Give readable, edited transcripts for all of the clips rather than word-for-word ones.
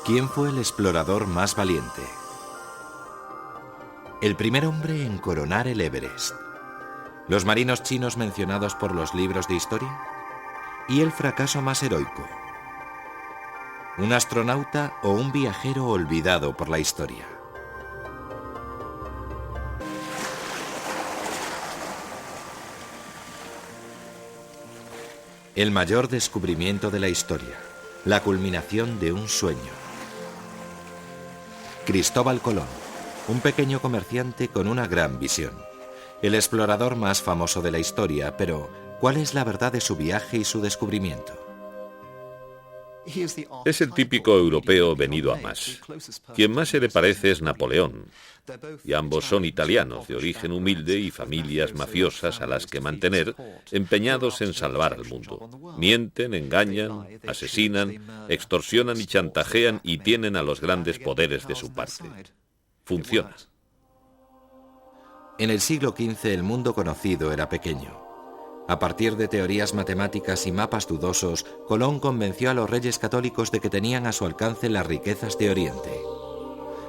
¿Quién fue el explorador más valiente? El primer hombre en coronar el Everest. ¿Los marinos chinos mencionados por los libros de historia? ¿Y el fracaso más heroico? ¿Un astronauta o un viajero olvidado por la historia? El mayor descubrimiento de la historia, la culminación de un sueño. Cristóbal Colón, un pequeño comerciante con una gran visión. El explorador más famoso de la historia, pero ¿cuál es la verdad de su viaje y su descubrimiento? Es el típico europeo venido a más. Quien más se le parece es Napoleón, y ambos son italianos de origen humilde y familias mafiosas a las que mantener, empeñados en salvar al mundo. Mienten, engañan, asesinan, extorsionan y chantajean y tienen a los grandes poderes de su parte. Funciona. En el siglo XV el mundo conocido era pequeño. A partir de teorías matemáticas y mapas dudosos, Colón convenció a los reyes católicos de que tenían a su alcance las riquezas de Oriente.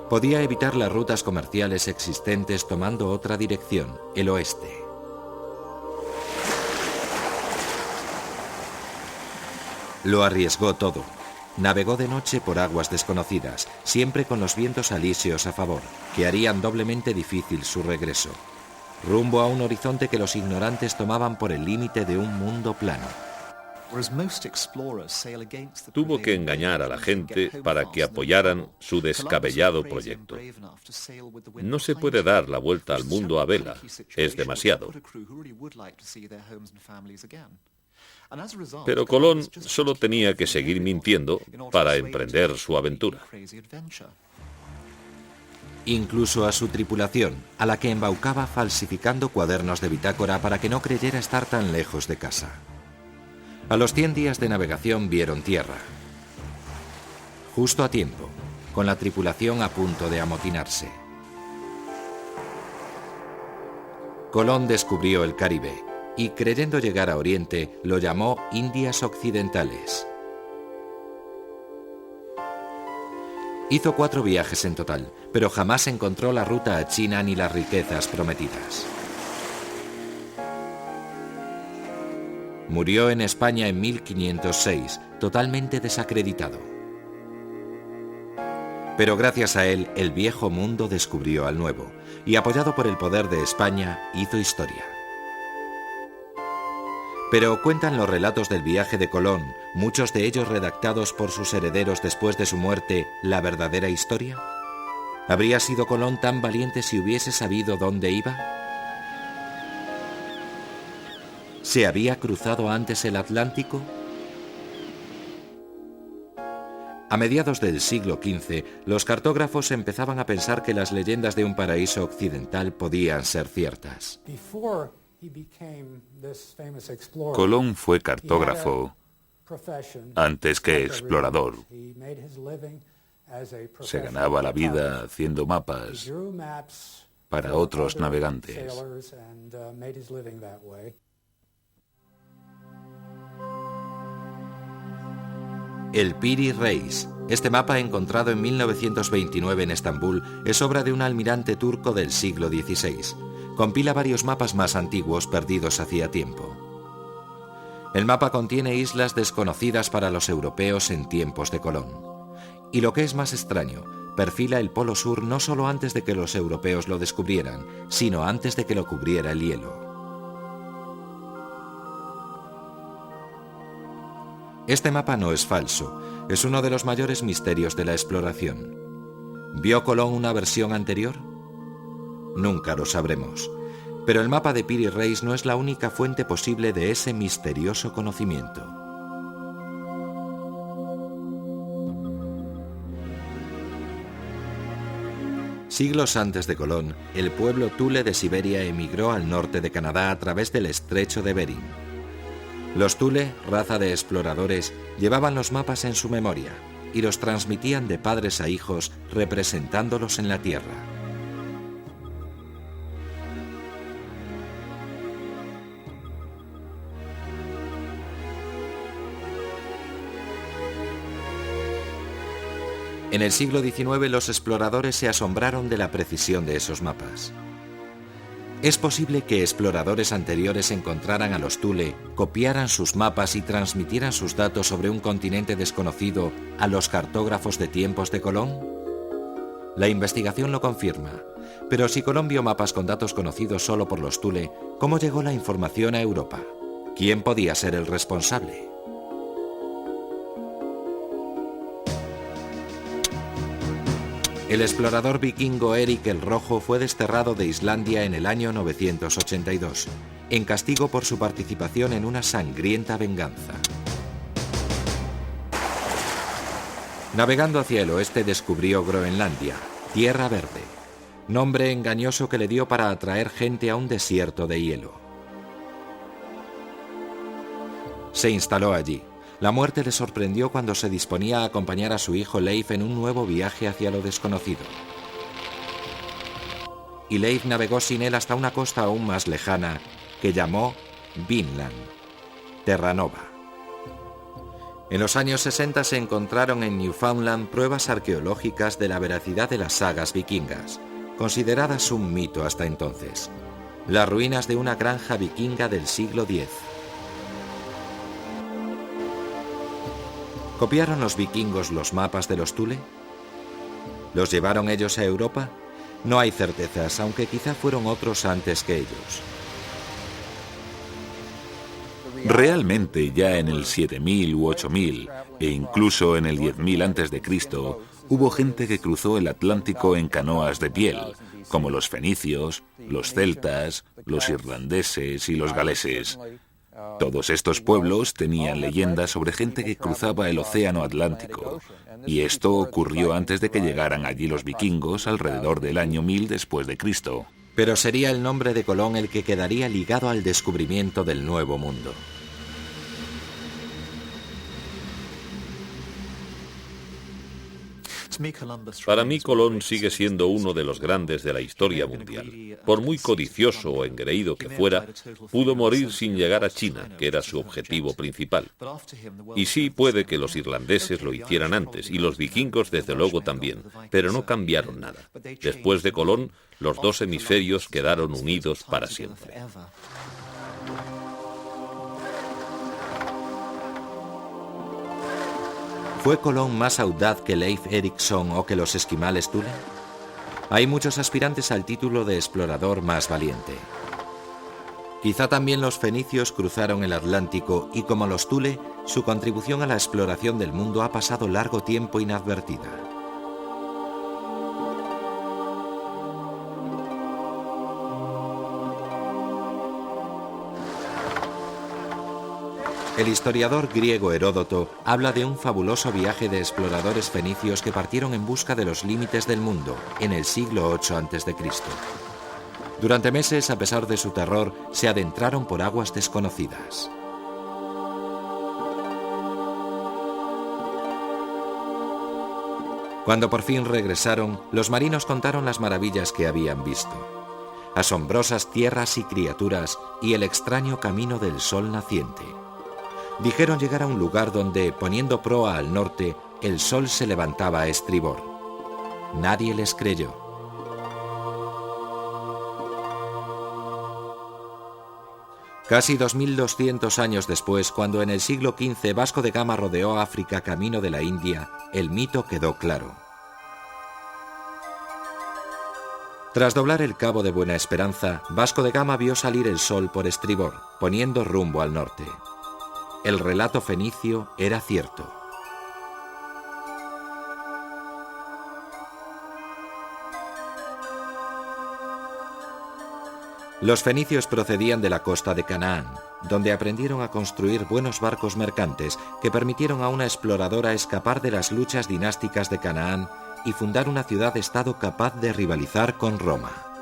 Podía evitar las rutas comerciales existentes tomando otra dirección, el oeste. Lo arriesgó todo. Navegó de noche por aguas desconocidas, siempre con los vientos alisios a favor, que harían doblemente difícil su regreso. Rumbo a un horizonte que los ignorantes tomaban por el límite de un mundo plano. Tuvo que engañar a la gente para que apoyaran su descabellado proyecto. No se puede dar la vuelta al mundo a vela, es demasiado. Pero Colón solo tenía que seguir mintiendo para emprender su aventura. Incluso a su tripulación, a la que embaucaba falsificando cuadernos de bitácora para que no creyera estar tan lejos de casa. A los 100 días de navegación vieron tierra. Justo a tiempo, con la tripulación a punto de amotinarse. Colón descubrió el Caribe y, creyendo llegar a Oriente, lo llamó Indias Occidentales. Hizo 4 viajes en total, pero jamás encontró la ruta a China ni las riquezas prometidas. Murió en España en 1506, totalmente desacreditado. Pero gracias a él, el viejo mundo descubrió al nuevo, y apoyado por el poder de España, hizo historia. Pero cuentan los relatos del viaje de Colón, muchos de ellos redactados por sus herederos después de su muerte, la verdadera historia. ¿Habría sido Colón tan valiente si hubiese sabido dónde iba? ¿Se había cruzado antes el Atlántico? A mediados del siglo XV, los cartógrafos empezaban a pensar que las leyendas de un paraíso occidental podían ser ciertas. Colón fue cartógrafo antes que explorador. Se ganaba la vida haciendo mapas para otros navegantes. El Piri Reis. Este mapa, encontrado en 1929 en Estambul, es obra de un almirante turco del siglo XVI. Compila varios mapas más antiguos perdidos hacía tiempo. El mapa contiene islas desconocidas para los europeos en tiempos de Colón. Y lo que es más extraño, perfila el Polo Sur no solo antes de que los europeos lo descubrieran, sino antes de que lo cubriera el hielo. Este mapa no es falso, es uno de los mayores misterios de la exploración. ¿Vio Colón una versión anterior? Nunca lo sabremos, pero el mapa de Piri Reis no es la única fuente posible de ese misterioso conocimiento. Siglos antes de Colón, el pueblo Thule de Siberia emigró al norte de Canadá a través del estrecho de Bering. Los Thule, raza de exploradores, llevaban los mapas en su memoria y los transmitían de padres a hijos representándolos en la tierra. En el siglo XIX los exploradores se asombraron de la precisión de esos mapas. Es posible que exploradores anteriores encontraran a los Thule, copiaran sus mapas y transmitieran sus datos sobre un continente desconocido a los cartógrafos de tiempos de Colón. La investigación lo confirma, pero si Colón vio mapas con datos conocidos solo por los Thule, ¿cómo llegó la información a Europa? ¿Quién podía ser el responsable? El explorador vikingo Erik el Rojo fue desterrado de Islandia en el año 982, en castigo por su participación en una sangrienta venganza. Navegando hacia el oeste descubrió Groenlandia, Tierra Verde, nombre engañoso que le dio para atraer gente a un desierto de hielo. Se instaló allí. La muerte le sorprendió cuando se disponía a acompañar a su hijo Leif en un nuevo viaje hacia lo desconocido. Y Leif navegó sin él hasta una costa aún más lejana que llamó Vinland, Terranova. En los años 60 se encontraron en Newfoundland pruebas arqueológicas de la veracidad de las sagas vikingas, consideradas un mito hasta entonces. Las ruinas de una granja vikinga del siglo X. ¿Copiaron los vikingos los mapas de los Thule? ¿Los llevaron ellos a Europa? No hay certezas, aunque quizá fueron otros antes que ellos. Realmente ya en el 7000 u 8000 e incluso en el 10.000 a.C., hubo gente que cruzó el Atlántico en canoas de piel, como los fenicios, los celtas, los irlandeses y los galeses. Todos estos pueblos tenían leyendas sobre gente que cruzaba el océano Atlántico, y esto ocurrió antes de que llegaran allí los vikingos alrededor del año 1000 después de Cristo. Pero sería el nombre de Colón el que quedaría ligado al descubrimiento del Nuevo Mundo. Para mí, Colón sigue siendo uno de los grandes de la historia mundial. Por muy codicioso o engreído que fuera, pudo morir sin llegar a China, que era su objetivo principal. Y sí, puede que los irlandeses lo hicieran antes, y los vikingos desde luego también, pero no cambiaron nada. Después de Colón, los dos hemisferios quedaron unidos para siempre. ¿Fue Colón más audaz que Leif Erikson o que los esquimales Thule? Hay muchos aspirantes al título de explorador más valiente. Quizá también los fenicios cruzaron el Atlántico y, como los Thule, su contribución a la exploración del mundo ha pasado largo tiempo inadvertida. El historiador griego Heródoto habla de un fabuloso viaje de exploradores fenicios que partieron en busca de los límites del mundo en el siglo VIII a.C. Durante meses, a pesar de su terror, se adentraron por aguas desconocidas. Cuando por fin regresaron, los marinos contaron las maravillas que habían visto. Asombrosas tierras y criaturas y el extraño camino del sol naciente. Dijeron llegar a un lugar donde, poniendo proa al norte, el sol se levantaba a estribor. Nadie les creyó. Casi 2200 años después, cuando en el siglo XV Vasco de Gama rodeó África camino de la India, el mito quedó claro. Tras doblar el cabo de Buena Esperanza, Vasco de Gama vio salir el sol por estribor, poniendo rumbo al norte. El relato fenicio era cierto. Los fenicios procedían de la costa de Canaán, donde aprendieron a construir buenos barcos mercantes que permitieron a una exploradora escapar de las luchas dinásticas de Canaán y fundar una ciudad-estado capaz de rivalizar con Roma.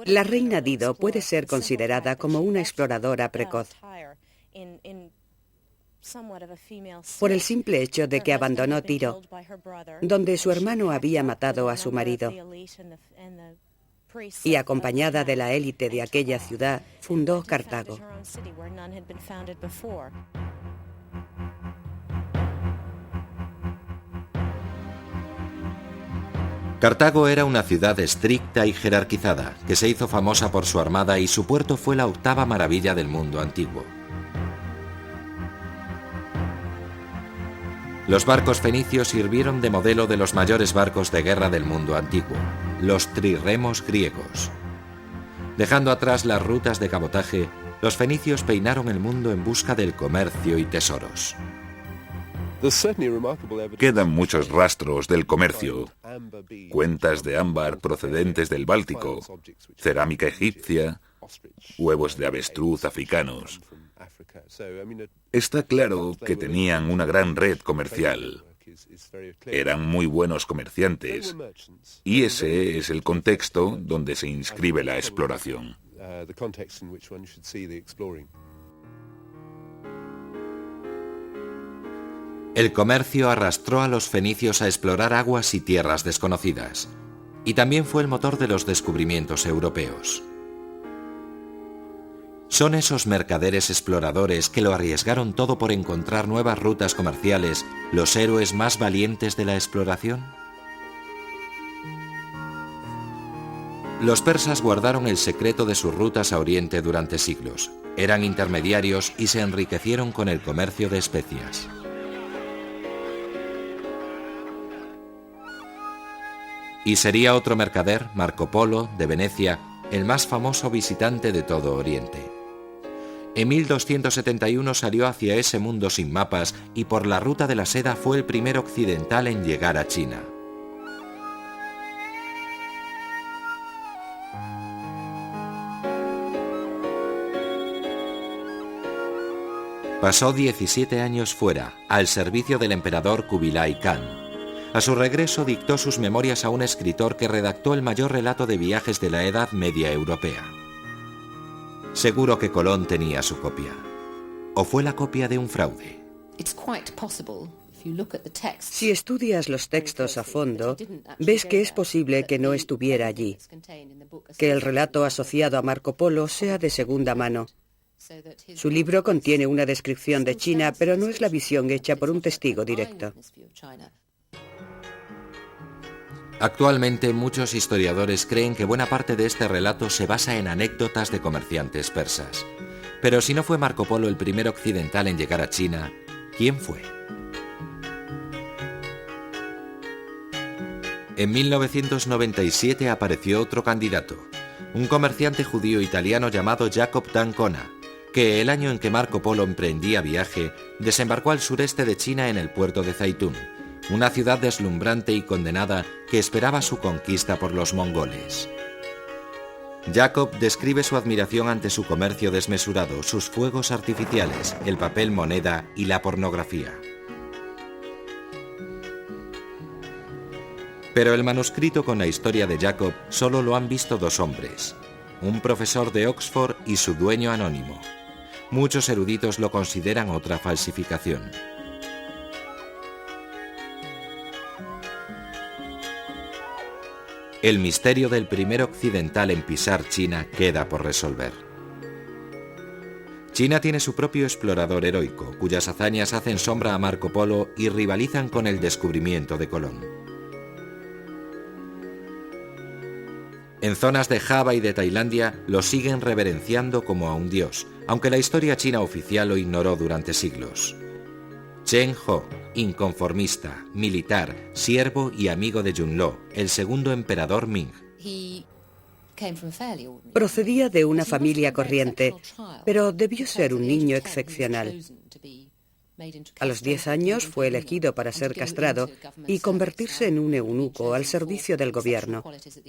La reina Dido puede ser considerada como una exploradora precoz, por el simple hecho de que abandonó Tiro, donde su hermano había matado a su marido. y, acompañada de la élite de aquella ciudad, fundó Cartago. Cartago era una ciudad estricta y jerarquizada, que se hizo famosa por su armada, y su puerto fue la octava maravilla del mundo antiguo. Los barcos fenicios sirvieron de modelo de los mayores barcos de guerra del mundo antiguo, los trirremos griegos. Dejando atrás las rutas de cabotaje, los fenicios peinaron el mundo en busca del comercio y tesoros. Quedan muchos rastros del comercio, cuentas de ámbar procedentes del Báltico, cerámica egipcia, huevos de avestruz africanos. Está claro que tenían una gran red comercial. Eran muy buenos comerciantes, y ese es el contexto donde se inscribe la exploración. El comercio arrastró a los fenicios a explorar aguas y tierras desconocidas, y también fue el motor de los descubrimientos europeos. ¿Son esos mercaderes exploradores que lo arriesgaron todo por encontrar nuevas rutas comerciales los héroes más valientes de la exploración? Los persas guardaron el secreto de sus rutas a Oriente durante siglos. Eran intermediarios y se enriquecieron con el comercio de especias. Y sería otro mercader, Marco Polo, de Venecia, el más famoso visitante de todo Oriente. En 1271 salió hacia ese mundo sin mapas y por la ruta de la seda fue el primer occidental en llegar a China. Pasó 17 años fuera, al servicio del emperador Kubilai Khan. A su regreso dictó sus memorias a un escritor que redactó el mayor relato de viajes de la Edad Media europea. Seguro que Colón tenía su copia. ¿O fue la copia de un fraude? Si estudias los textos a fondo, ves que es posible que no estuviera allí, que el relato asociado a Marco Polo sea de segunda mano. Su libro contiene una descripción de China, pero no es la visión hecha por un testigo directo. Actualmente muchos historiadores creen que buena parte de este relato se basa en anécdotas de comerciantes persas. Pero si no fue Marco Polo el primer occidental en llegar a China, ¿quién fue? En 1997 apareció otro candidato, un comerciante judío italiano llamado Jacob d'Ancona, que el año en que Marco Polo emprendía viaje, desembarcó al sureste de China en el puerto de Zaitún, una ciudad deslumbrante y condenada que esperaba su conquista por los mongoles. Jacob describe su admiración ante su comercio desmesurado, sus fuegos artificiales, el papel moneda y la pornografía. Pero el manuscrito con la historia de Jacob solo lo han visto dos hombres, un profesor de Oxford y su dueño anónimo. Muchos eruditos lo consideran otra falsificación. El misterio del primer occidental en pisar China queda por resolver. China tiene su propio explorador heroico, cuyas hazañas hacen sombra a Marco Polo y rivalizan con el descubrimiento de Colón. En zonas de Java y de Tailandia lo siguen reverenciando como a un dios, aunque la historia china oficial lo ignoró durante siglos. Chen Ho, inconformista, militar, siervo y amigo de Yunlong, el segundo emperador Ming. Procedía de una familia corriente, pero debió ser un niño excepcional. A los 10 años fue elegido para ser castrado y convertirse en un eunuco al servicio del gobierno,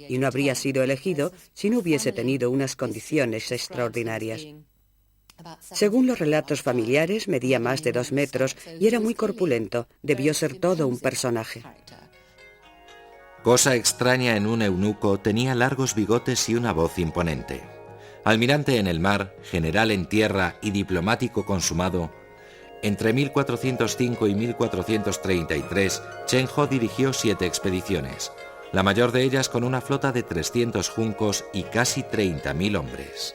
y no habría sido elegido si no hubiese tenido unas condiciones extraordinarias. Según los relatos familiares, medía más de 2 metros y era muy corpulento. Debió ser todo un personaje. Cosa extraña en un eunuco, tenía largos bigotes y una voz imponente. Almirante en el mar, general en tierra y diplomático consumado, entre 1405 y 1433, Chen Ho dirigió 7 expediciones. la mayor de ellas con una flota de 300 juncos y casi 30.000 hombres.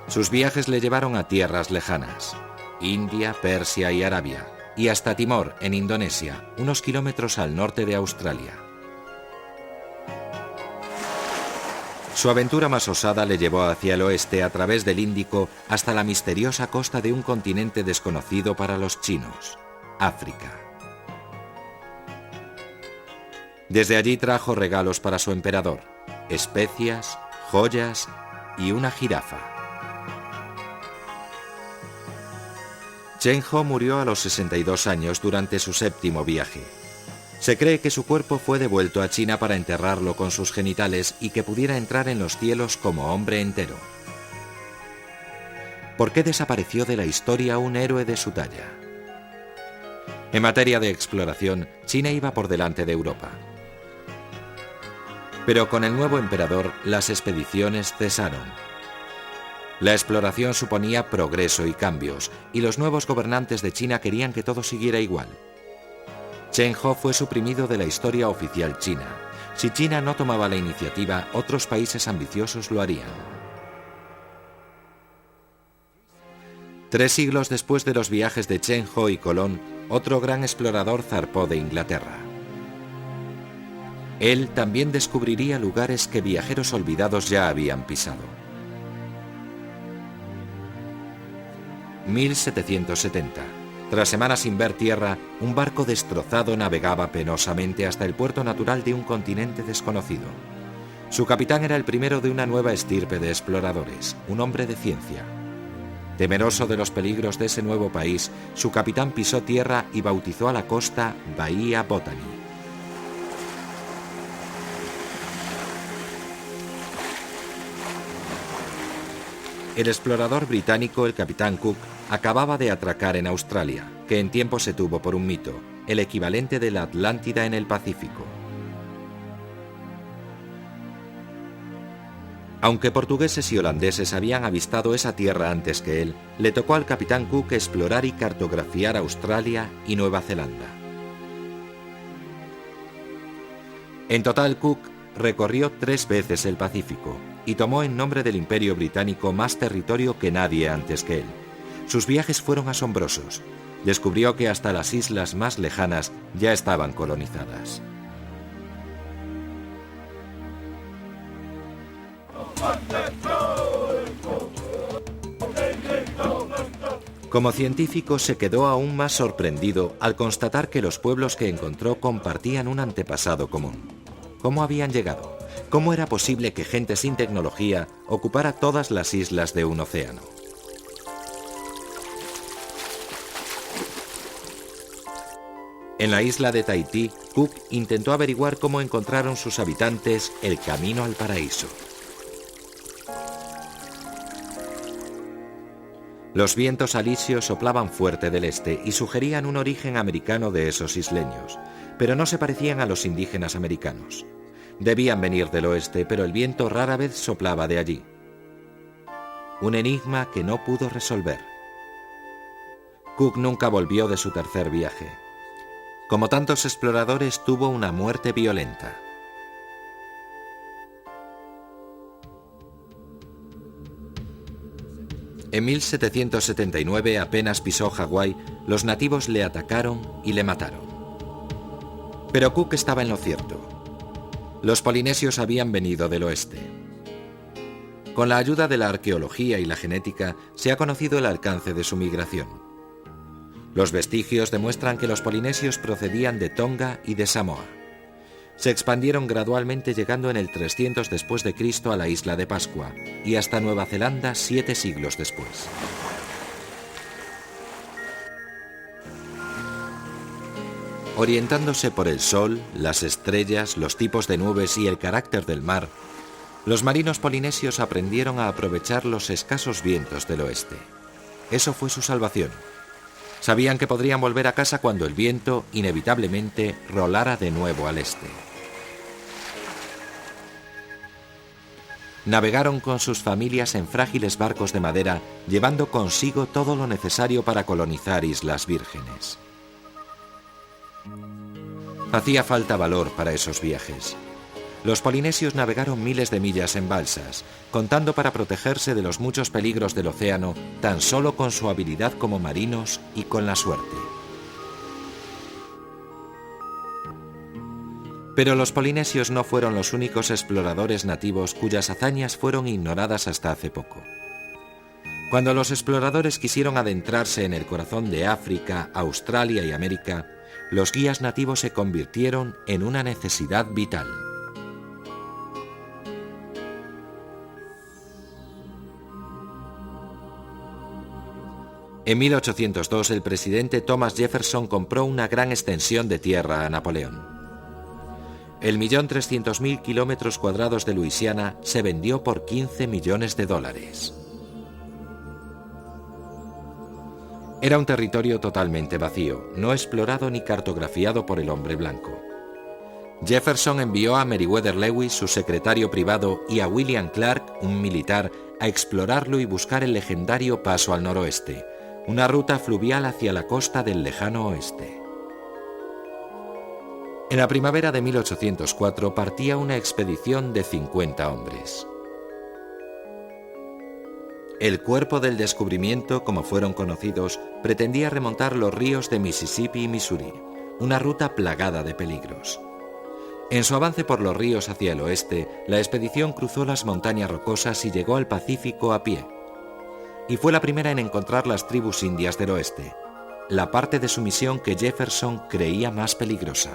Sus viajes le llevaron a tierras lejanas, India, Persia y Arabia, y hasta Timor, en Indonesia, unos kilómetros al norte de Australia. Su aventura más osada le llevó hacia el oeste a través del Índico hasta la misteriosa costa de un continente desconocido para los chinos, África. Desde allí trajo regalos para su emperador, especias, joyas y una jirafa. Chen Ho murió a los 62 años durante su 7º viaje. Se cree que su cuerpo fue devuelto a China para enterrarlo con sus genitales y que pudiera entrar en los cielos como hombre entero. ¿Por qué desapareció de la historia un héroe de su talla? En materia de exploración, China iba por delante de Europa. Pero con el nuevo emperador, las expediciones cesaron. La exploración suponía progreso y cambios, y los nuevos gobernantes de China querían que todo siguiera igual. Chen Ho fue suprimido de la historia oficial china. Si China no tomaba la iniciativa, otros países ambiciosos lo harían. 3 siglos después de los viajes de Chen Ho y Colón, otro gran explorador zarpó de Inglaterra. Él también descubriría lugares que viajeros olvidados ya habían pisado. 1770. Tras semanas sin ver tierra, un barco destrozado navegaba penosamente hasta el puerto natural de un continente desconocido. Su capitán era el primero de una nueva estirpe de exploradores, un hombre de ciencia. Temeroso de los peligros de ese nuevo país, su capitán pisó tierra y bautizó a la costa Bahía Botany. El explorador británico, el capitán Cook, acababa de atracar en Australia, que en tiempo se tuvo por un mito, el equivalente de la Atlántida en el Pacífico. Aunque portugueses y holandeses habían avistado esa tierra antes que él, le tocó al capitán Cook explorar y cartografiar Australia y Nueva Zelanda. En total, Cook recorrió 3 veces el Pacífico y tomó en nombre del Imperio Británico más territorio que nadie antes que él. Sus viajes fueron asombrosos. Descubrió que hasta las islas más lejanas ya estaban colonizadas. Como científico se quedó aún más sorprendido al constatar que los pueblos que encontró compartían un antepasado común. ¿Cómo habían llegado? ¿Cómo era posible que gente sin tecnología ocupara todas las islas de un océano? En la isla de Tahití, Cook intentó averiguar cómo encontraron sus habitantes el camino al paraíso. Los vientos alisios soplaban fuerte del este y sugerían un origen americano de esos isleños, pero no se parecían a los indígenas americanos. Debían venir del oeste, pero el viento rara vez soplaba de allí. Un enigma que no pudo resolver. Cook nunca volvió de su tercer viaje. Como tantos exploradores, tuvo una muerte violenta. En 1779, apenas pisó Hawái, los nativos le atacaron y le mataron. Pero Cook estaba en lo cierto. Los polinesios habían venido del oeste. Con la ayuda de la arqueología y la genética, se ha conocido el alcance de su migración. Los vestigios demuestran que los polinesios procedían de Tonga y de Samoa. Se expandieron gradualmente llegando en el 300 después de Cristo a la isla de Pascua y hasta Nueva Zelanda 7 siglos después. Orientándose por el sol, las estrellas, los tipos de nubes y el carácter del mar, los marinos polinesios aprendieron a aprovechar los escasos vientos del oeste. Eso fue su salvación. Sabían que podrían volver a casa cuando el viento, inevitablemente, rolara de nuevo al este. Navegaron con sus familias en frágiles barcos de madera, llevando consigo todo lo necesario para colonizar Islas Vírgenes. Hacía falta valor para esos viajes. Los polinesios navegaron miles de millas en balsas, contando para protegerse de los muchos peligros del océano tan solo con su habilidad como marinos y con la suerte. Pero los polinesios no fueron los únicos exploradores nativos cuyas hazañas fueron ignoradas hasta hace poco. Cuando los exploradores quisieron adentrarse en el corazón de África, Australia y América, los guías nativos se convirtieron en una necesidad vital. En 1802 el presidente Thomas Jefferson compró una gran extensión de tierra a Napoleón. El 1.300.000 kilómetros cuadrados de Luisiana se vendió por $15 millones. Era un territorio totalmente vacío, no explorado ni cartografiado por el hombre blanco. Jefferson envió a Meriwether Lewis, su secretario privado, y a William Clark, un militar, a explorarlo y buscar el legendario Paso al Noroeste, una ruta fluvial hacia la costa del lejano oeste. En la primavera de 1804 partía una expedición de 50 hombres. El Cuerpo del Descubrimiento, como fueron conocidos, pretendía remontar los ríos de Mississippi y Missouri, una ruta plagada de peligros. En su avance por los ríos hacia el oeste, la expedición cruzó las montañas rocosas y llegó al Pacífico a pie. Y fue la primera en encontrar las tribus indias del oeste, la parte de su misión que Jefferson creía más peligrosa.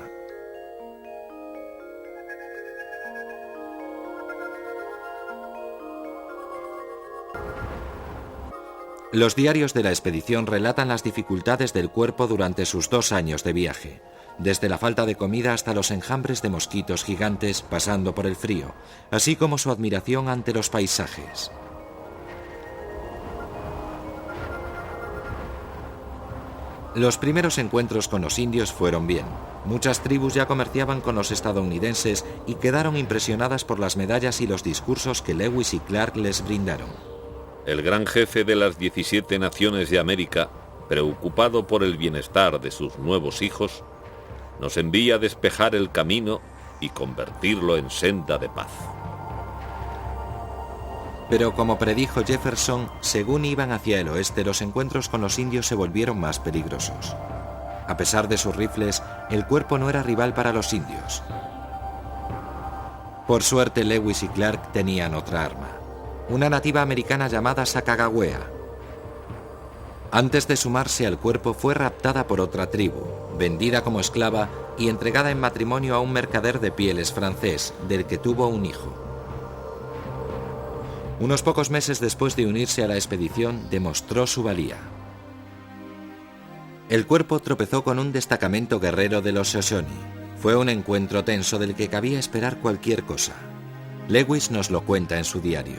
Los diarios de la expedición relatan las dificultades del cuerpo durante sus 2 años de viaje, desde la falta de comida hasta los enjambres de mosquitos gigantes, pasando por el frío, así como su admiración ante los paisajes. Los primeros encuentros con los indios fueron bien. Muchas tribus ya comerciaban con los estadounidenses y quedaron impresionadas por las medallas y los discursos que Lewis y Clark les brindaron. El gran jefe de las 17 naciones de América, preocupado por el bienestar de sus nuevos hijos, nos envía a despejar el camino y convertirlo en senda de paz. Pero como predijo Jefferson, según iban hacia el oeste, los encuentros con los indios se volvieron más peligrosos. A pesar de sus rifles, el cuerpo no era rival para los indios. Por suerte, Lewis y Clark tenían otra arma, una nativa americana llamada Sacagawea. Antes de sumarse al cuerpo, fue raptada por otra tribu, vendida como esclava y entregada en matrimonio a un mercader de pieles francés, del que tuvo un hijo. Unos pocos meses después de unirse a la expedición, demostró su valía. El cuerpo tropezó con un destacamento guerrero de los Shoshone. Fue un encuentro tenso del que cabía esperar cualquier cosa. Lewis nos lo cuenta en su diario.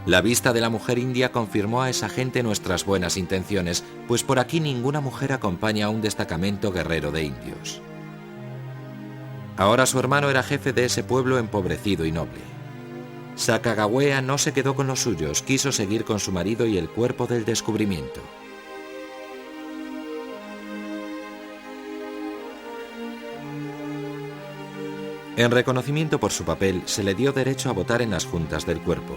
La vista de la mujer india confirmó a esa gente nuestras buenas intenciones, pues por aquí ninguna mujer acompaña a un destacamento guerrero de indios. Ahora su hermano era jefe de ese pueblo empobrecido y noble. Sacagawea no se quedó con los suyos, quiso seguir con su marido y el Cuerpo del Descubrimiento. En reconocimiento por su papel, se le dio derecho a votar en las juntas del cuerpo.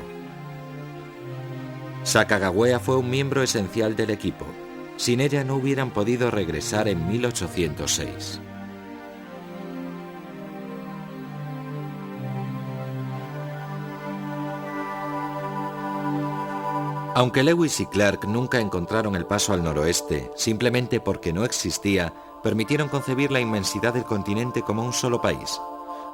Sacagawea fue un miembro esencial del equipo. Sin ella no hubieran podido regresar en 1806. Aunque Lewis y Clark nunca encontraron el paso al noroeste, simplemente porque no existía, permitieron concebir la inmensidad del continente como un solo país,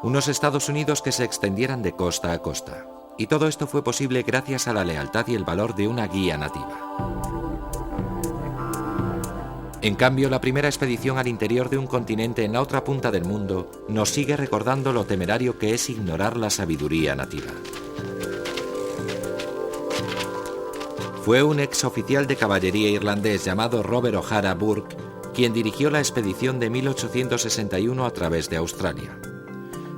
unos Estados Unidos que se extendieran de costa a costa. Y todo esto fue posible gracias a la lealtad y el valor de una guía nativa. En cambio, la primera expedición al interior de un continente en la otra punta del mundo nos sigue recordando lo temerario que es ignorar la sabiduría nativa. Fue un exoficial de caballería irlandés llamado Robert O'Hara Burke quien dirigió la expedición de 1861 a través de Australia.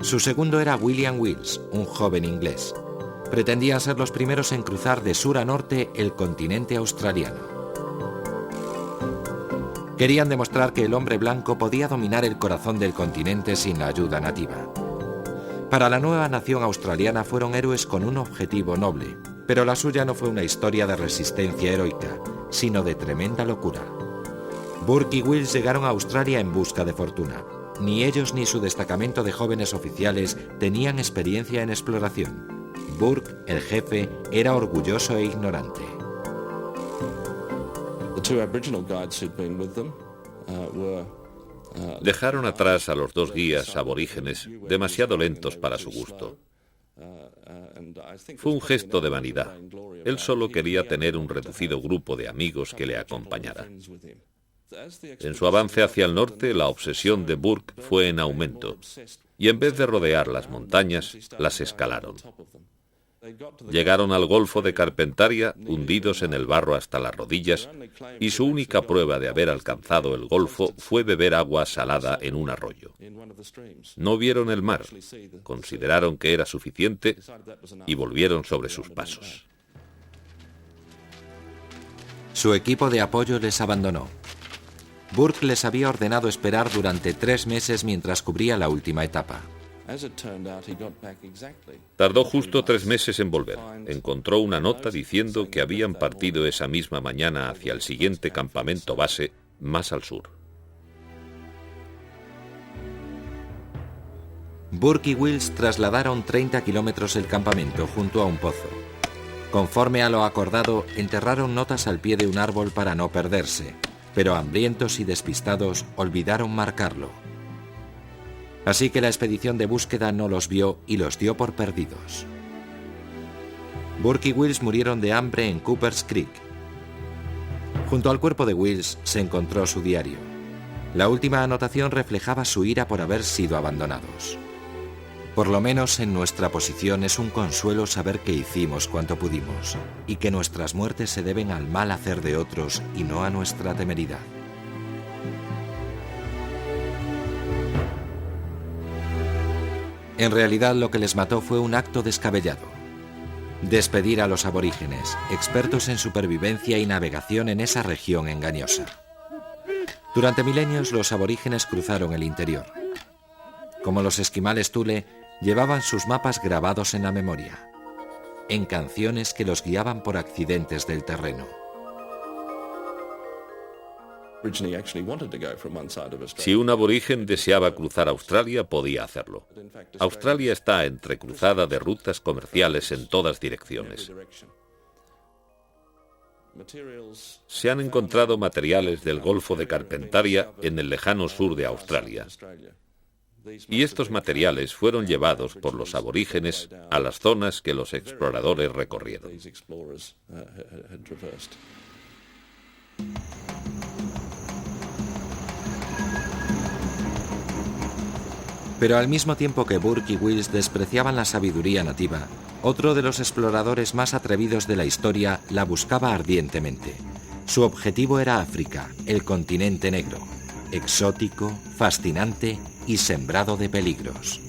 Su segundo era William Wills, un joven inglés. Pretendían ser los primeros en cruzar de sur a norte el continente australiano. Querían demostrar que el hombre blanco podía dominar el corazón del continente sin la ayuda nativa. Para la nueva nación australiana fueron héroes con un objetivo noble, pero la suya no fue una historia de resistencia heroica, sino de tremenda locura. Burke y Wills llegaron a Australia en busca de fortuna. Ni ellos ni su destacamento de jóvenes oficiales tenían experiencia en exploración. Burke, el jefe, era orgulloso e ignorante. Dejaron atrás a los dos guías aborígenes demasiado lentos para su gusto. Fue un gesto de vanidad. Él solo quería tener un reducido grupo de amigos que le acompañara. En su avance hacia el norte, la obsesión de Burke fue en aumento, y en vez de rodear las montañas, las escalaron. Llegaron al Golfo de Carpentaria, hundidos en el barro hasta las rodillas, y su única prueba de haber alcanzado el Golfo fue beber agua salada en un arroyo. No vieron el mar, consideraron que era suficiente y volvieron sobre sus pasos. Su equipo de apoyo les abandonó. Burke les había ordenado esperar durante 3 meses mientras cubría la última etapa. Tardó justo 3 meses en volver. Encontró una nota diciendo que habían partido esa misma mañana hacia el siguiente campamento base, más al sur. Burke y Wills trasladaron 30 kilómetros el campamento junto a un pozo. Conforme a lo acordado, enterraron notas al pie de un árbol para no perderse, pero hambrientos y despistados olvidaron marcarlo. Así que la expedición de búsqueda no los vio y los dio por perdidos. Burke y Wills murieron de hambre en Coopers Creek. Junto al cuerpo de Wills se encontró su diario. La última anotación reflejaba su ira por haber sido abandonados. Por lo menos en nuestra posición es un consuelo saber que hicimos cuanto pudimos y que nuestras muertes se deben al mal hacer de otros y no a nuestra temeridad. En realidad lo que les mató fue un acto descabellado. Despedir a los aborígenes, expertos en supervivencia y navegación en esa región engañosa. Durante milenios los aborígenes cruzaron el interior. Como los esquimales Thule, llevaban sus mapas grabados en la memoria, en canciones que los guiaban por accidentes del terreno. Si un aborigen deseaba cruzar Australia, podía hacerlo. Australia está entrecruzada de rutas comerciales en todas direcciones. Se han encontrado materiales del Golfo de Carpentaria en el lejano sur de Australia. Y estos materiales fueron llevados por los aborígenes a las zonas que los exploradores recorrieron. Pero al mismo tiempo que Burke y Wills despreciaban la sabiduría nativa, otro de los exploradores más atrevidos de la historia la buscaba ardientemente. Su objetivo era África, el continente negro, exótico, fascinante y sembrado de peligros.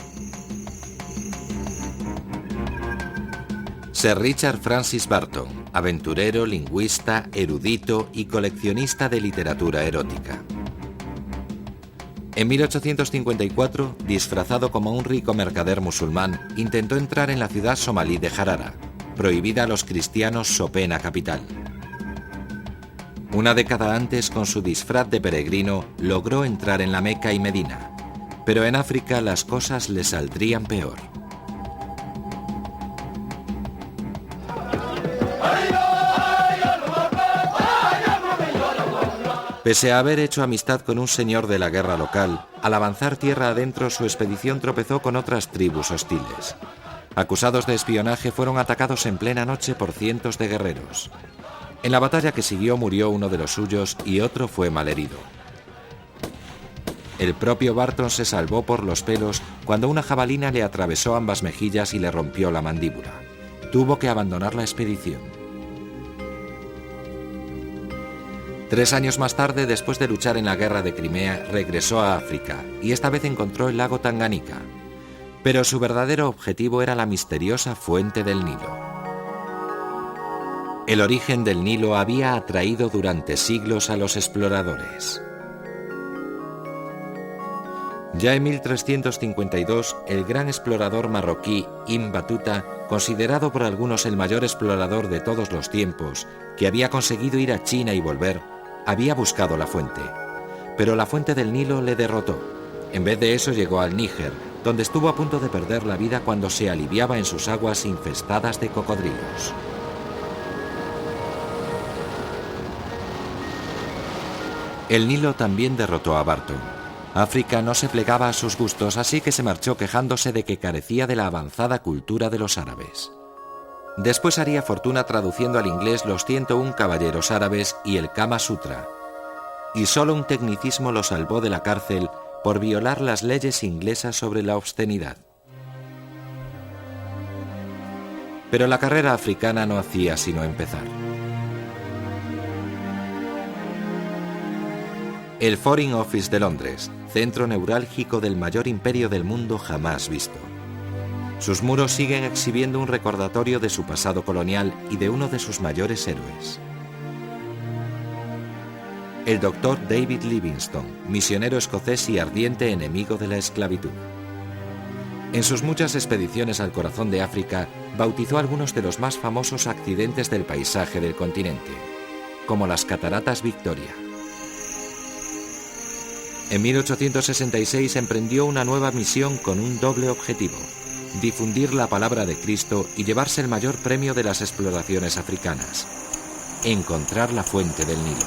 Sir Richard Francis Burton, aventurero, lingüista, erudito y coleccionista de literatura erótica. En 1854, disfrazado como un rico mercader musulmán, intentó entrar en la ciudad somalí de Harara, prohibida a los cristianos so pena capital. Una década antes, con su disfraz de peregrino, logró entrar en la Meca y Medina, pero en África las cosas le saldrían peor. Pese a haber hecho amistad con un señor de la guerra local, al avanzar tierra adentro su expedición tropezó con otras tribus hostiles. Acusados de espionaje fueron atacados en plena noche por cientos de guerreros. En la batalla que siguió murió uno de los suyos y otro fue malherido. El propio Burton se salvó por los pelos cuando una jabalina le atravesó ambas mejillas y le rompió la mandíbula. Tuvo que abandonar la expedición. 3 años más tarde, después de luchar en la guerra de Crimea, regresó a África y esta vez encontró el lago Tanganica. Pero su verdadero objetivo era la misteriosa fuente del Nilo. El origen del Nilo había atraído durante siglos a los exploradores. Ya en 1352, el gran explorador marroquí Ibn Battuta, considerado por algunos el mayor explorador de todos los tiempos, que había conseguido ir a China y volver, había buscado la fuente. Pero la fuente del Nilo le derrotó. En vez de eso llegó al Níger, donde estuvo a punto de perder la vida cuando se aliviaba en sus aguas infestadas de cocodrilos. El Nilo también derrotó a Barton. África no se plegaba a sus gustos, así que se marchó quejándose de que carecía de la avanzada cultura de los árabes. Después haría fortuna traduciendo al inglés los 101 caballeros árabes y el Kama Sutra. Y solo un tecnicismo lo salvó de la cárcel por violar las leyes inglesas sobre la obscenidad. Pero la carrera africana no hacía sino empezar. El Foreign Office de Londres, centro neurálgico del mayor imperio del mundo jamás visto. Sus muros siguen exhibiendo un recordatorio de su pasado colonial y de uno de sus mayores héroes. El Dr. David Livingstone, misionero escocés y ardiente enemigo de la esclavitud. En sus muchas expediciones al corazón de África, bautizó algunos de los más famosos accidentes del paisaje del continente, como las Cataratas Victoria. En 1866 emprendió una nueva misión con un doble objetivo: difundir la palabra de Cristo y llevarse el mayor premio de las exploraciones africanas: encontrar la fuente del Nilo.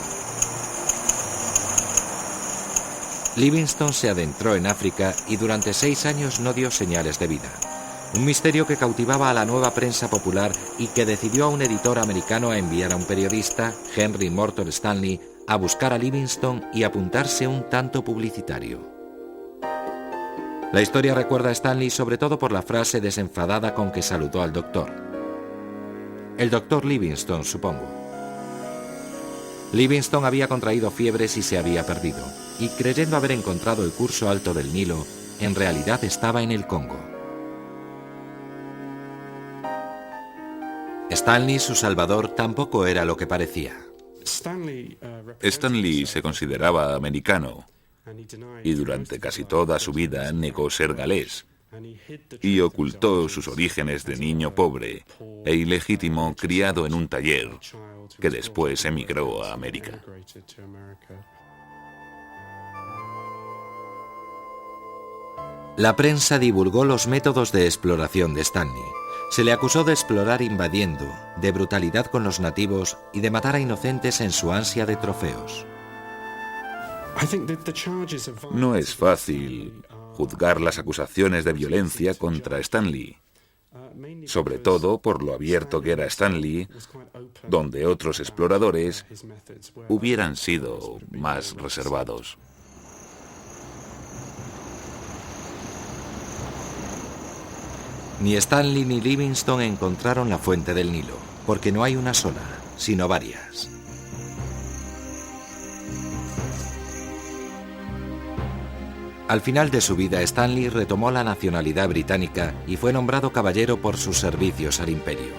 Livingstone se adentró en África y durante 6 años no dio señales de vida. Un misterio que cautivaba a la nueva prensa popular y que decidió a un editor americano a enviar a un periodista, Henry Morton Stanley, a buscar a Livingstone y apuntarse un tanto publicitario. La historia recuerda a Stanley sobre todo por la frase desenfadada con que saludó al doctor. El doctor Livingstone, supongo. Livingstone había contraído fiebres y se había perdido, y creyendo haber encontrado el curso alto del Nilo, en realidad estaba en el Congo. Stanley, su salvador, tampoco era lo que parecía. Stanley se consideraba americano y durante casi toda su vida negó ser galés y ocultó sus orígenes de niño pobre e ilegítimo criado en un taller que después emigró a América. La prensa divulgó los métodos de exploración de Stanley. Se le acusó de explorar invadiendo, de brutalidad con los nativos y de matar a inocentes en su ansia de trofeos. No es fácil juzgar las acusaciones de violencia contra Stanley, sobre todo por lo abierto que era Stanley, donde otros exploradores hubieran sido más reservados. Ni Stanley ni Livingstone encontraron la fuente del Nilo, porque no hay una sola, sino varias. Al final de su vida, Stanley retomó la nacionalidad británica y fue nombrado caballero por sus servicios al imperio.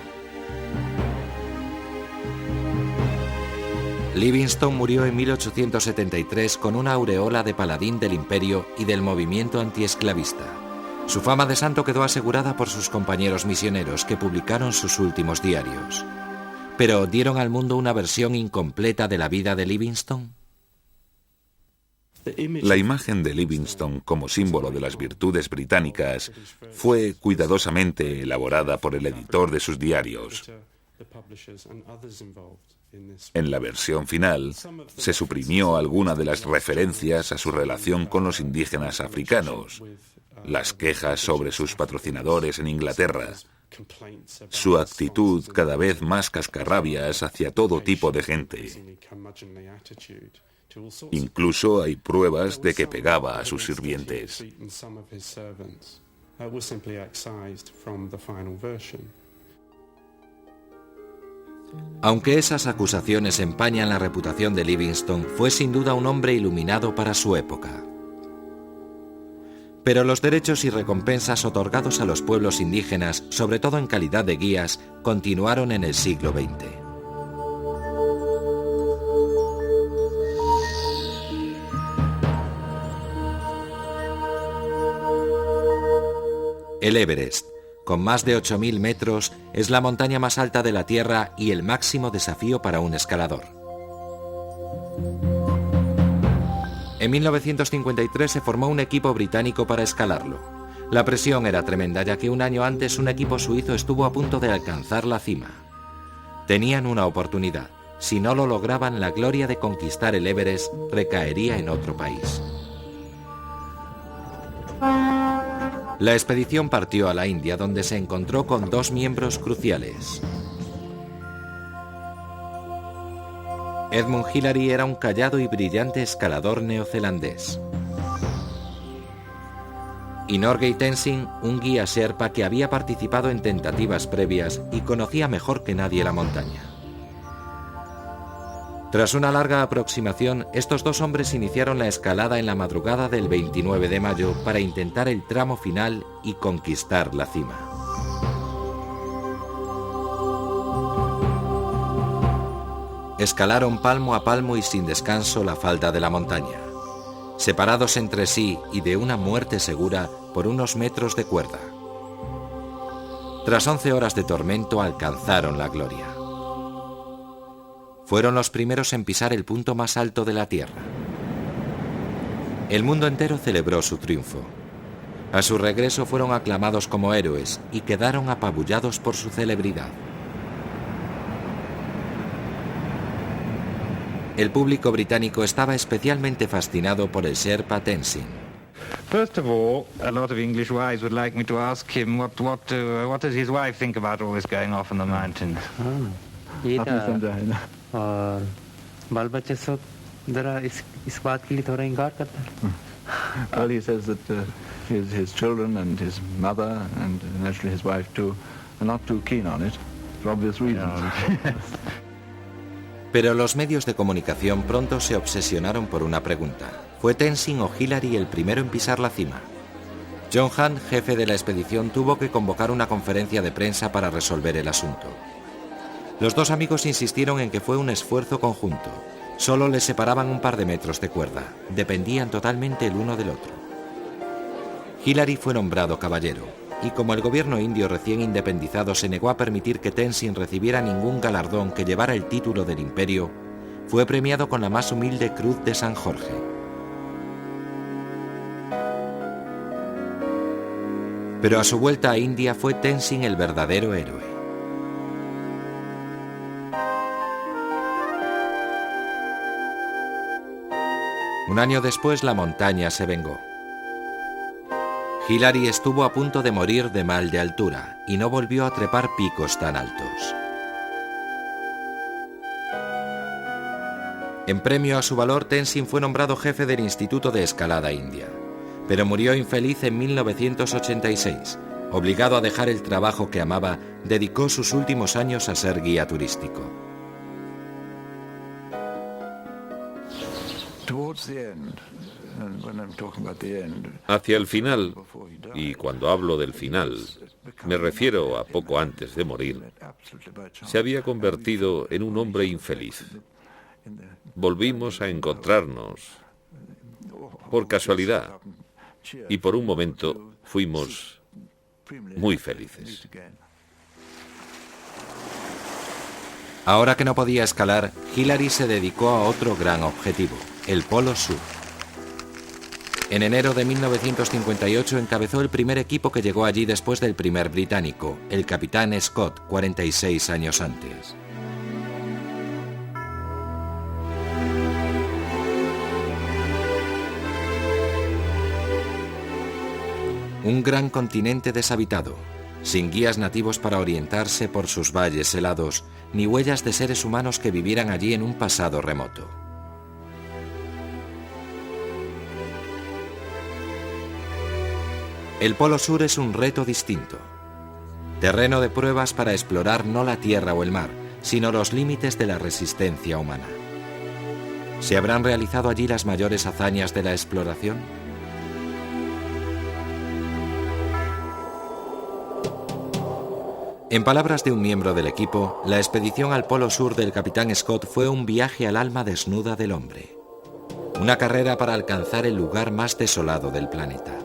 Livingstone murió en 1873 con una aureola de paladín del imperio y del movimiento antiesclavista. Su fama de santo quedó asegurada por sus compañeros misioneros que publicaron sus últimos diarios. Pero ¿dieron al mundo una versión incompleta de la vida de Livingstone? La imagen de Livingstone como símbolo de las virtudes británicas fue cuidadosamente elaborada por el editor de sus diarios. En la versión final, se suprimió alguna de las referencias a su relación con los indígenas africanos, las quejas sobre sus patrocinadores en Inglaterra, su actitud cada vez más cascarrabias hacia todo tipo de gente. Incluso hay pruebas de que pegaba a sus sirvientes. Aunque esas acusaciones empañan la reputación de Livingstone, fue sin duda un hombre iluminado para su época. Pero los derechos y recompensas otorgados a los pueblos indígenas, sobre todo en calidad de guías, continuaron en el siglo XX. El Everest, con más de 8.000 metros, es la montaña más alta de la Tierra y el máximo desafío para un escalador. En 1953 se formó un equipo británico para escalarlo. La presión era tremenda, ya que un año antes un equipo suizo estuvo a punto de alcanzar la cima. Tenían una oportunidad. Si no lo lograban, la gloria de conquistar el Everest recaería en otro país. La expedición partió a la India, donde se encontró con dos miembros cruciales. Edmund Hillary era un callado y brillante escalador neozelandés. Y Norgay Tenzing, un guía sherpa que había participado en tentativas previas y conocía mejor que nadie la montaña. Tras una larga aproximación, estos dos hombres iniciaron la escalada en la madrugada del 29 de mayo para intentar el tramo final y conquistar la cima. Escalaron palmo a palmo y sin descanso la falda de la montaña, separados entre sí y de una muerte segura por unos metros de cuerda. Tras 11 horas de tormento alcanzaron la gloria. Fueron los primeros en pisar el punto más alto de la Tierra. El mundo entero celebró su triunfo. A su regreso fueron aclamados como héroes y quedaron apabullados por su celebridad. El público británico estaba especialmente fascinado por el Sherpa Tenzing. First of all, a lot of English wives would like me to ask him what does his wife think about all this going off in the mountains. और बाल बच्चे सब जरा इस बात के लिए थोड़ा इनकार करता है. Well, he says that his children and his mother and naturally his wife too are not too keen on it for obvious reasons. Pero los medios de comunicación pronto se obsesionaron por una pregunta. ¿Fue Tenzing o Hillary el primero en pisar la cima? John Hunt, jefe de la expedición, tuvo que convocar una conferencia de prensa para resolver el asunto. Los dos amigos insistieron en que fue un esfuerzo conjunto. Solo les separaban un par de metros de cuerda. Dependían totalmente el uno del otro. Hillary fue nombrado caballero, y como el gobierno indio recién independizado se negó a permitir que Tenzing recibiera ningún galardón que llevara el título del imperio, fue premiado con la más humilde Cruz de San Jorge. Pero a su vuelta a India fue Tenzing el verdadero héroe. Un año después la montaña se vengó. Hillary estuvo a punto de morir de mal de altura y no volvió a trepar picos tan altos. En premio a su valor, Tenzing fue nombrado jefe del Instituto de Escalada India, pero murió infeliz en 1986. Obligado a dejar el trabajo que amaba, dedicó sus últimos años a ser guía turístico. Hacia el final, y cuando hablo del final, me refiero a poco antes de morir, se había convertido en un hombre infeliz. Volvimos a encontrarnos por casualidad y por un momento fuimos muy felices. Ahora que no podía escalar, Hillary se dedicó a otro gran objetivo, el Polo Sur. En enero de 1958 encabezó el primer equipo que llegó allí después del primer británico, el capitán Scott, 46 años antes. Un gran continente deshabitado, sin guías nativos para orientarse por sus valles helados, ni huellas de seres humanos que vivieran allí en un pasado remoto. El Polo Sur es un reto distinto. Terreno de pruebas para explorar no la tierra o el mar, sino los límites de la resistencia humana. ¿Se habrán realizado allí las mayores hazañas de la exploración? En palabras de un miembro del equipo, la expedición al Polo Sur del capitán Scott fue un viaje al alma desnuda del hombre. Una carrera para alcanzar el lugar más desolado del planeta.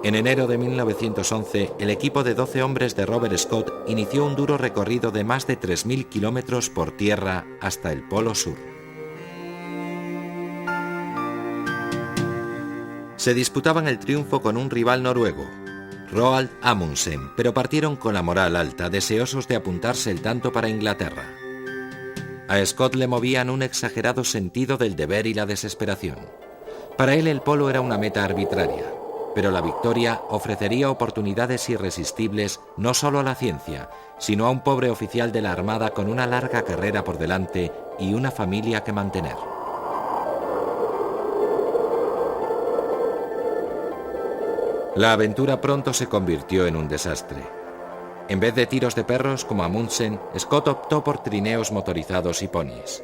En enero de 1911, el equipo de 12 hombres de Robert Scott inició un duro recorrido de más de 3.000 kilómetros por tierra hasta el Polo Sur. Se disputaban el triunfo con un rival noruego, Roald Amundsen, pero partieron con la moral alta, deseosos de apuntarse el tanto para Inglaterra. A Scott le movían un exagerado sentido del deber y la desesperación. Para él el polo era una meta arbitraria, pero la victoria ofrecería oportunidades irresistibles no solo a la ciencia, sino a un pobre oficial de la Armada con una larga carrera por delante y una familia que mantener. La aventura pronto se convirtió en un desastre. En vez de tiros de perros como Amundsen, Scott optó por trineos motorizados y ponis.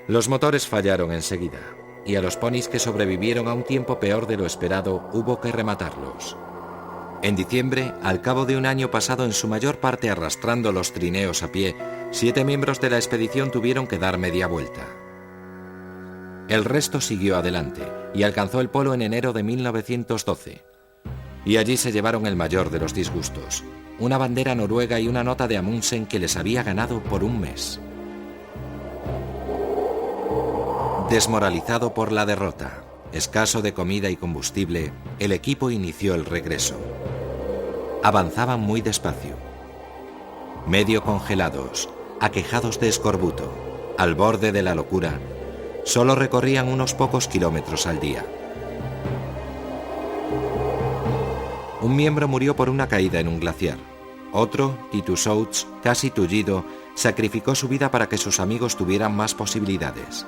Los motores fallaron enseguida, y a los ponis que sobrevivieron a un tiempo peor de lo esperado hubo que rematarlos. En diciembre, al cabo de un año pasado en su mayor parte arrastrando los trineos a pie, 7 miembros de la expedición tuvieron que dar media vuelta. El resto siguió adelante y alcanzó el polo en enero de 1912. Y allí se llevaron el mayor de los disgustos, una bandera noruega y una nota de Amundsen que les había ganado por un mes. Desmoralizado por la derrota, escaso de comida y combustible, el equipo inició el regreso. Avanzaban muy despacio, medio congelados, aquejados de escorbuto, al borde de la locura, solo recorrían unos pocos kilómetros al día. Un miembro murió por una caída en un glaciar. Otro, Titus Oates, casi tullido, sacrificó su vida para que sus amigos tuvieran más posibilidades.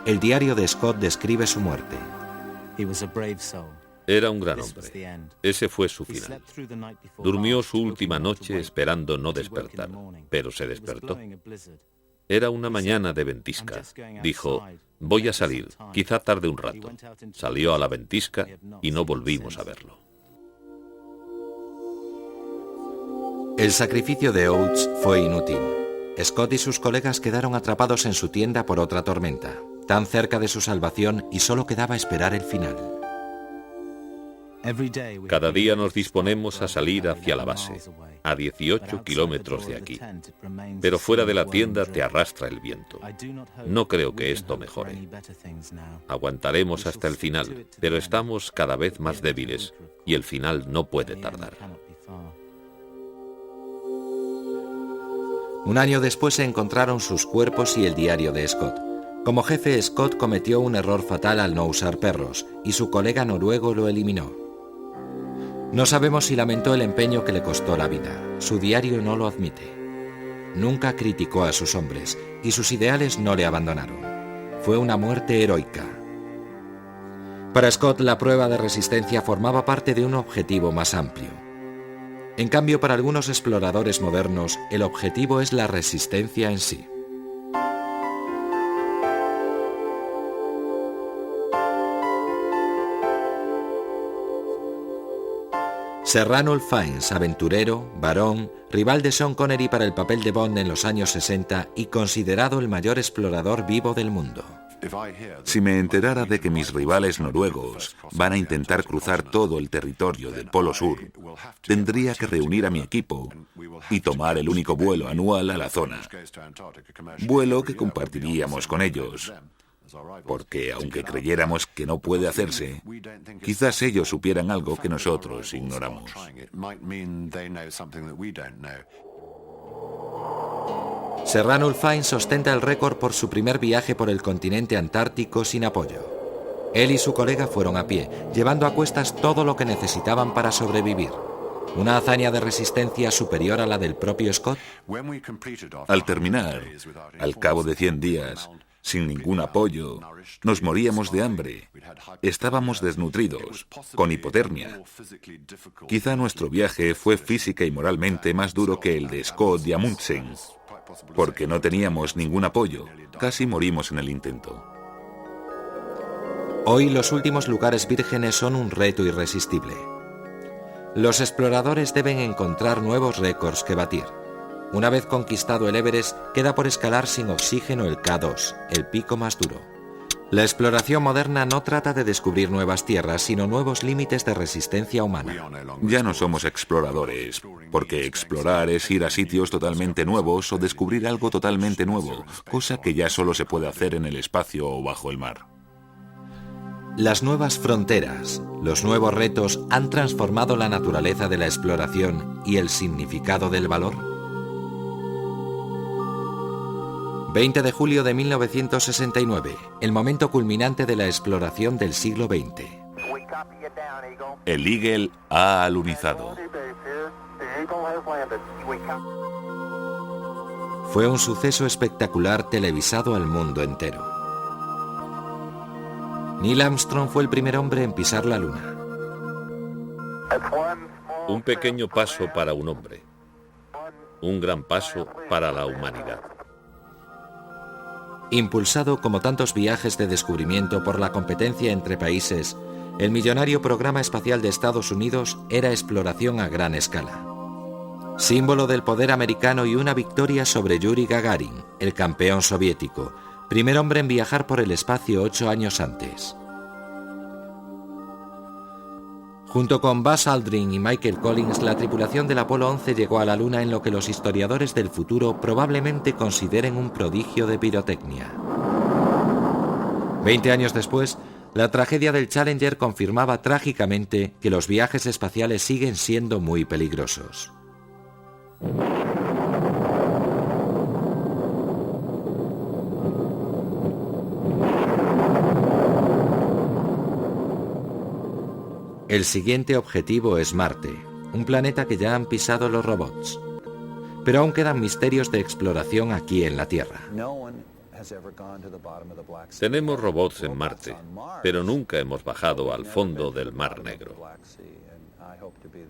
El diario de Scott describe su muerte. Era un gran hombre. Ese fue su final. Durmió su última noche esperando no despertar, pero se despertó. Era una mañana de ventisca. Dijo, voy a salir, quizá tarde un rato. Salió a la ventisca y no volvimos a verlo. El sacrificio de Oates fue inútil. Scott y sus colegas quedaron atrapados en su tienda por otra tormenta, tan cerca de su salvación y solo quedaba esperar el final. Cada día nos disponemos a salir hacia la base, a 18 kilómetros de aquí. Pero fuera de la tienda te arrastra el viento. No creo que esto mejore. Aguantaremos hasta el final, pero estamos cada vez más débiles y el final no puede tardar. Un año después se encontraron sus cuerpos y el diario de Scott. Como jefe, Scott cometió un error fatal al no usar perros, y su colega noruego lo eliminó. No sabemos si lamentó el empeño que le costó la vida. Su diario no lo admite. Nunca criticó a sus hombres, y sus ideales no le abandonaron. Fue una muerte heroica. Para Scott, la prueba de resistencia formaba parte de un objetivo más amplio. En cambio, para algunos exploradores modernos, el objetivo es la resistencia en sí. Sir Ranulph Fiennes, aventurero, varón, rival de Sean Connery para el papel de Bond en los años 60 y considerado el mayor explorador vivo del mundo. Si me enterara de que mis rivales noruegos van a intentar cruzar todo el territorio del Polo Sur, tendría que reunir a mi equipo y tomar el único vuelo anual a la zona. Vuelo que compartiríamos con ellos, porque aunque creyéramos que no puede hacerse, quizás ellos supieran algo que nosotros ignoramos. Sir Ranulph Fiennes ostenta el récord por su primer viaje por el continente antártico sin apoyo. Él y su colega fueron a pie, llevando a cuestas todo lo que necesitaban para sobrevivir. Una hazaña de resistencia superior a la del propio Scott. Al terminar, al cabo de 100 días, sin ningún apoyo, nos moríamos de hambre. Estábamos desnutridos, con hipotermia. Quizá nuestro viaje fue física y moralmente más duro que el de Scott y Amundsen, porque no teníamos ningún apoyo. Casi morimos en el intento. Hoy los últimos lugares vírgenes son un reto irresistible. Los exploradores deben encontrar nuevos récords que batir. Una vez conquistado el Everest, queda por escalar sin oxígeno el K2, el pico más duro. La exploración moderna no trata de descubrir nuevas tierras, sino nuevos límites de resistencia humana. Ya no somos exploradores, porque explorar es ir a sitios totalmente nuevos o descubrir algo totalmente nuevo, cosa que ya solo se puede hacer en el espacio o bajo el mar. Las nuevas fronteras, los nuevos retos han transformado la naturaleza de la exploración y el significado del valor. 20 de julio de 1969, el momento culminante de la exploración del siglo XX. El Eagle ha alunizado. Fue un suceso espectacular televisado al mundo entero. Neil Armstrong fue el primer hombre en pisar la Luna. Un pequeño paso para un hombre. Un gran paso para la humanidad. Impulsado como tantos viajes de descubrimiento por la competencia entre países, el millonario programa espacial de Estados Unidos era exploración a gran escala. Símbolo del poder americano y una victoria sobre Yuri Gagarin, el campeón soviético, primer hombre en viajar por el espacio 8 años antes. Junto con Buzz Aldrin y Michael Collins, la tripulación del Apolo 11 llegó a la Luna en lo que los historiadores del futuro probablemente consideren un prodigio de pirotecnia. 20 años después, la tragedia del Challenger confirmaba trágicamente que los viajes espaciales siguen siendo muy peligrosos. El siguiente objetivo es Marte, un planeta que ya han pisado los robots. Pero aún quedan misterios de exploración aquí en la Tierra. Tenemos robots en Marte, pero nunca hemos bajado al fondo del Mar Negro.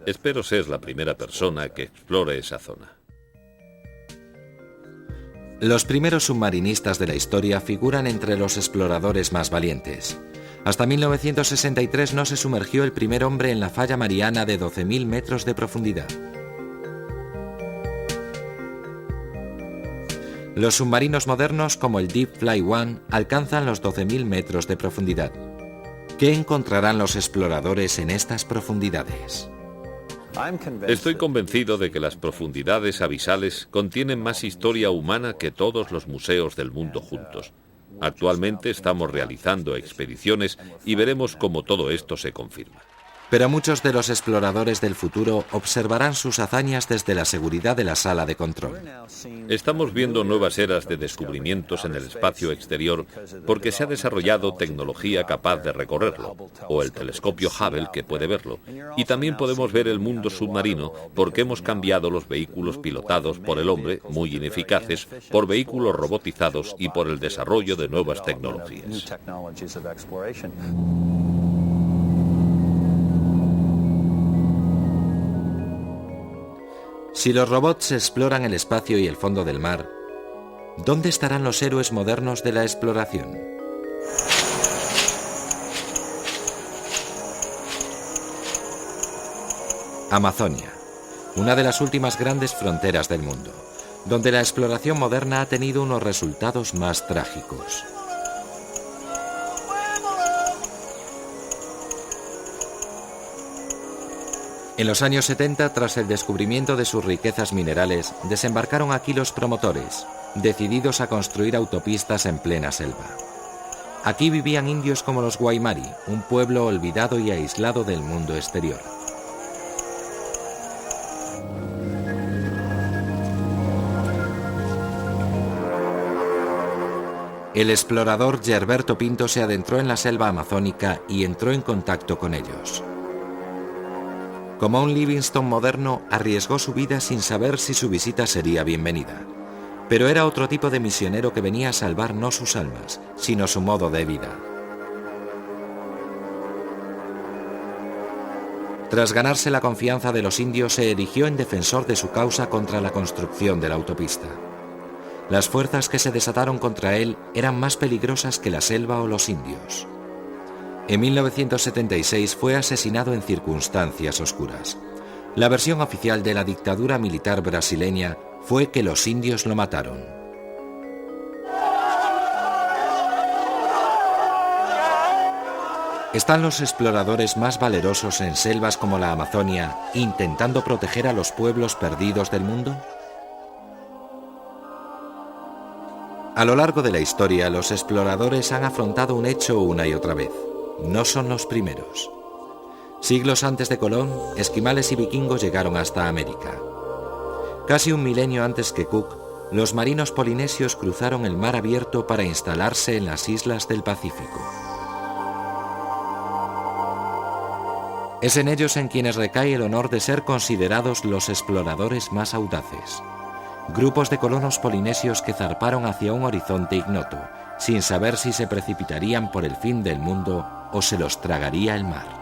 Espero ser la primera persona que explore esa zona. Los primeros submarinistas de la historia figuran entre los exploradores más valientes. Hasta 1963 no se sumergió el primer hombre en la falla mariana de 12.000 metros de profundidad. Los submarinos modernos como el Deep Fly One alcanzan los 12.000 metros de profundidad. ¿Qué encontrarán los exploradores en estas profundidades? Estoy convencido de que las profundidades abisales contienen más historia humana que todos los museos del mundo juntos. Actualmente estamos realizando expediciones y veremos cómo todo esto se confirma. Pero muchos de los exploradores del futuro observarán sus hazañas desde la seguridad de la sala de control. Estamos viendo nuevas eras de descubrimientos en el espacio exterior porque se ha desarrollado tecnología capaz de recorrerlo, o el telescopio Hubble que puede verlo. Y también podemos ver el mundo submarino porque hemos cambiado los vehículos pilotados por el hombre, muy ineficaces, por vehículos robotizados y por el desarrollo de nuevas tecnologías. Si los robots exploran el espacio y el fondo del mar, ¿dónde estarán los héroes modernos de la exploración? Amazonia, una de las últimas grandes fronteras del mundo, donde la exploración moderna ha tenido unos resultados más trágicos. En los años 70, tras el descubrimiento de sus riquezas minerales, desembarcaron aquí los promotores, decididos a construir autopistas en plena selva. Aquí vivían indios como los Guaymari, un pueblo olvidado y aislado del mundo exterior. El explorador Gerberto Pinto se adentró en la selva amazónica y entró en contacto con ellos. Como un Livingstone moderno, arriesgó su vida sin saber si su visita sería bienvenida. Pero era otro tipo de misionero que venía a salvar no sus almas, sino su modo de vida. Tras ganarse la confianza de los indios, se erigió en defensor de su causa contra la construcción de la autopista. Las fuerzas que se desataron contra él eran más peligrosas que la selva o los indios. En 1976 fue asesinado en circunstancias oscuras. La versión oficial de la dictadura militar brasileña fue que los indios lo mataron. ¿Están los exploradores más valerosos en selvas como la Amazonia intentando proteger a los pueblos perdidos del mundo? A lo largo de la historia, los exploradores han afrontado un hecho una y otra vez. No son los primeros. Siglos antes de Colón, esquimales y vikingos llegaron hasta América. Casi un milenio antes que Cook, los marinos polinesios cruzaron el mar abierto para instalarse en las islas del Pacífico. Es en ellos en quienes recae el honor de ser considerados los exploradores más audaces. Grupos de colonos polinesios que zarparon hacia un horizonte ignoto, sin saber si se precipitarían por el fin del mundo o se los tragaría el mar.